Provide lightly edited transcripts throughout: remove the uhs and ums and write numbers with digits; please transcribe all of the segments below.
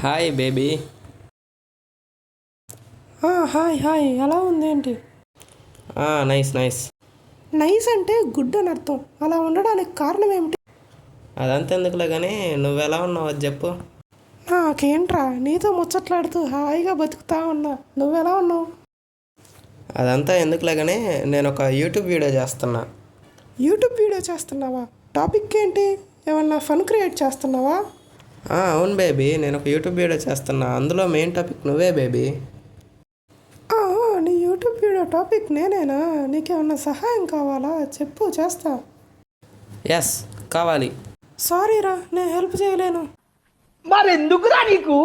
Hi baby. Hi hi, ఎలా ఉందేంటి? Nice nice. Nice అంటే గుడ్ అని అర్థం. అలా ఉండడానికి కారణం ఏమిటి? అదంతా ఎందుకులే కానీ నువ్వెలా ఉన్నావు అది చెప్పు. నాకేంట్రా, నీతో ముచ్చట్లాడుతూ హాయిగా బతుకుతా ఉన్నా. నువ్వెలా ఉన్నావు? అదంతా ఎందుకులే కానీ నేను ఒక యూట్యూబ్ వీడియో చేస్తున్నా. యూట్యూబ్ వీడియో చేస్తున్నావా? టాపిక్ ఏంటి? ఏమన్నా ఫన్ క్రియేట్ చేస్తున్నావా? అవును బేబీ, నేను ఒక యూట్యూబ్ వీడియో చేస్తున్నా. అందులో మెయిన్ టాపిక్ నువ్వే బేబీ. నీ యూట్యూబ్ వీడియో టాపిక్ నేనేనా? నీకేమన్నా సహాయం కావాలా? చెప్పు, చేస్తా. ఎస్, కావాలి. సారీరా, నేను హెల్ప్ చేయలేను. మరెందుకురా నీకు?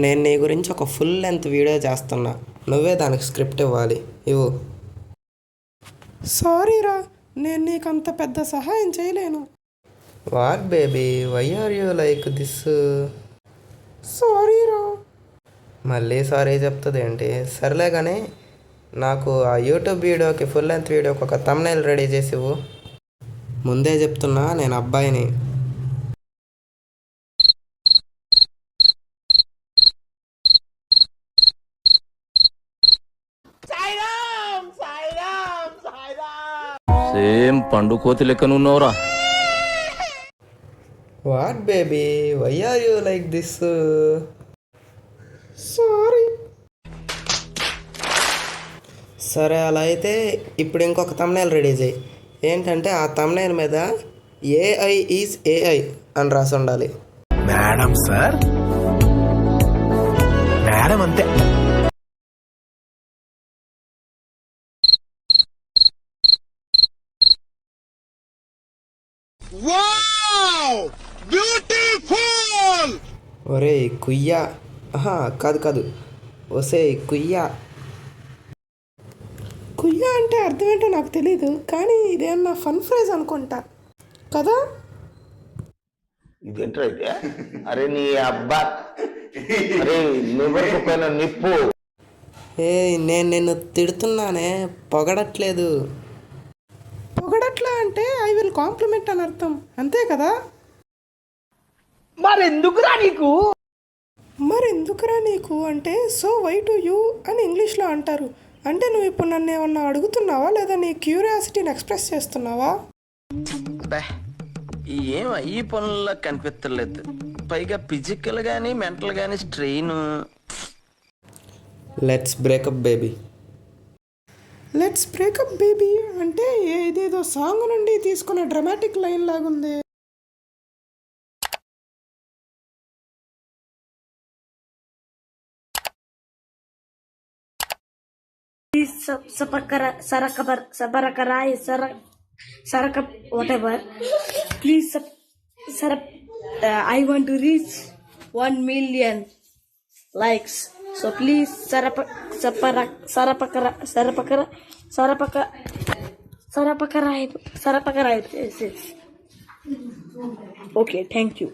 నేను నీ గురించి ఒక ఫుల్ లెంత్ వీడియో చేస్తున్నా. నువ్వే దానికి స్క్రిప్ట్ ఇవ్వాలి. ఇవ్వు. సారీరా, నేను నీకు అంత పెద్ద సహాయం చేయలేను. What baby, why are you like this? సారీరా. మళ్ళీ సారీ చెప్తుంది ఏంటి? సర్లే కానీ నాకు ఆ యూట్యూబ్ వీడియోకి ఫుల్ లెంత్ వీడియోకి ఒక థంబ్నెయిల్ రెడీ చేసి ఇవ్వు. ముందే చెప్తున్నా, నేను అబ్బాయిని. సేమ్ పండు కోతి లెక్కనున్నావురా. What baby, why are you like this? Sorry. సరే, అలా అయితే ఇప్పుడు ఇంకొక థంబ్నెయిల్ రెడీ చేయి. ఏంటంటే ఆ థంబ్నెయిల్ మీద ఏఐ ఈజ్ ఏఐ అని రాసి ఉండాలి. మేడం సార్, మేడం అంతే. ఒరే కుయ్యా, కాదు కాదు, ఒసే కుయ్యా. కుయ్య అంటే అర్థం ఏంటో నాకు తెలీదు, కానీ ఇదేమన్నా ఫన్ ఫ్రేజ్ అనుకుంటా కదా. ఇదేంట్రా అయితే? అరే నీ అబ్బా, అరే నువ్వు పైన నిప్పు. నేను నిన్ను తిడుతున్నానే, పొగడట్లేదు. పొగడట్లా అంటే ఐ విల్ కాంప్లిమెంట్ అని అర్థం, అంతే కదా. మరెందుకురా నీకు? మరెందుకురా నీకు అంటే సో వై టు యూ అని ఇంగ్లీష్లో అంటారు. అంటే నువ్వు ఇప్పుడు నన్ను ఏమన్నా అడుగుతున్నావా, లేదా నీ క్యూరియాసిటీని ఎక్స్ప్రెస్ చేస్తున్నావా? ఏం ఈ పనుల్లో కనిపించలేదు. పైగా ఫిజికల్ గానీ మెంటల్ గానీ strain. Let's breakup baby. Let's breakup baby అంటే ఇదేదో సాంగ్ నుండి తీసుకున్న డ్రామాటిక్ లైన్ లాగుంది. Whatever. Please, I want to reach 1 million likes. So please, sarapakara. Okay, thank you.